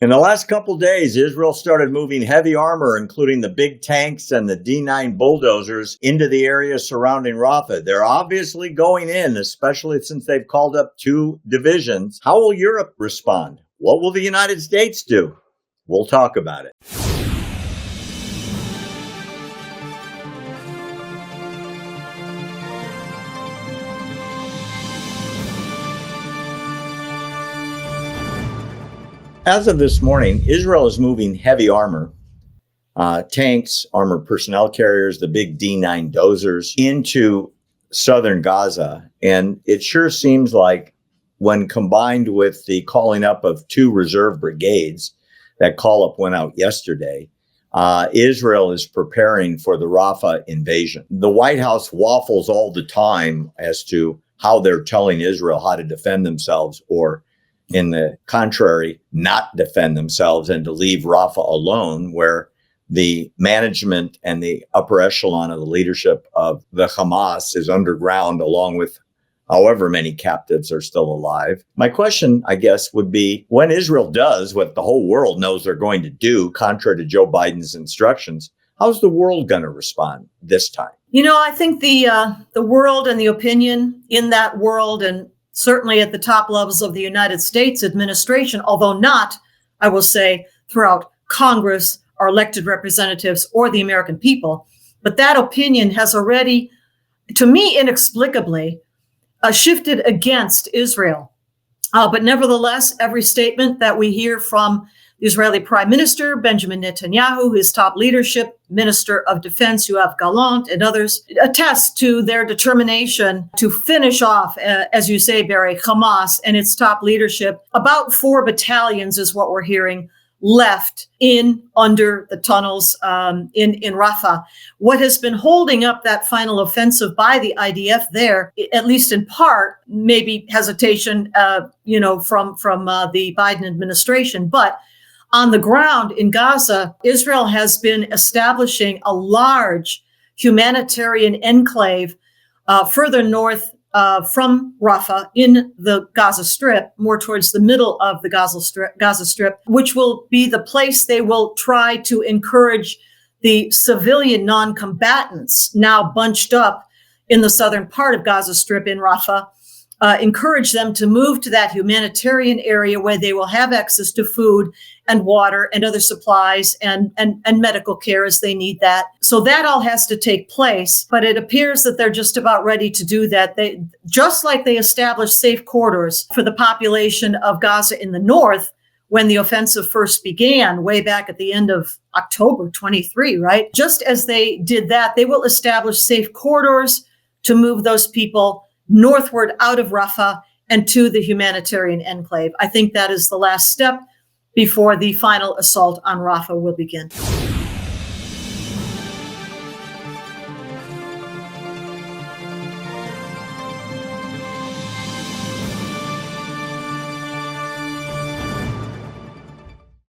In the last couple days, Israel started moving heavy armor, including the big tanks and the D9 bulldozers, into the area surrounding Rafah. They're obviously going in, especially since they've called up 2 divisions. How will Europe respond? What will the United States do? We'll talk about it. As of this morning, Israel is moving heavy armor, tanks, armored personnel carriers, the big D9 dozers into southern Gaza. And it sure seems like when combined with the calling up of 2 reserve brigades, that call up went out yesterday, Israel is preparing for the Rafah invasion. The White House waffles all the time as to how they're telling Israel how to defend themselves, or in the contrary, not defend themselves and to leave Rafah alone, where the management and the upper echelon of the leadership of the Hamas is underground, along with however many captives are still alive. My question, I guess, would be, when Israel does what the whole world knows they're going to do, contrary to Joe Biden's instructions, how's the world going to respond this time? You know, I think the world and the opinion in that world, and certainly at the top levels of the United States administration, although not, I will say, throughout Congress, our elected representatives, or the American people. But that opinion has already, to me, inexplicably shifted against Israel. But nevertheless, every statement that we hear from the Israeli Prime Minister, Benjamin Netanyahu, his top leadership, Minister of Defense, Yoav Gallant, and others, attest to their determination to finish off, as you say, Barry, Hamas and its top leadership. About 4 battalions is what we're hearing left in under the tunnels in Rafah. What has been holding up that final offensive by the IDF there, at least in part, maybe hesitation, from the Biden administration, but on the ground in Gaza, Israel has been establishing a large humanitarian enclave further north from Rafah in the Gaza Strip, more towards the middle of the Gaza Strip, which will be the place they will try to encourage the civilian non-combatants now bunched up in the southern part of Gaza Strip in Rafah, encourage them to move to that humanitarian area where they will have access to food and water and other supplies and medical care as they need that. So that all has to take place, but it appears that they're just about ready to do that. They, just like they established safe corridors for the population of Gaza in the north when the offensive first began way back at the end of October 23, right? Just as they did that, they will establish safe corridors to move those people northward out of Rafah and to the humanitarian enclave. I think that is the last step before the final assault on Rafah will begin.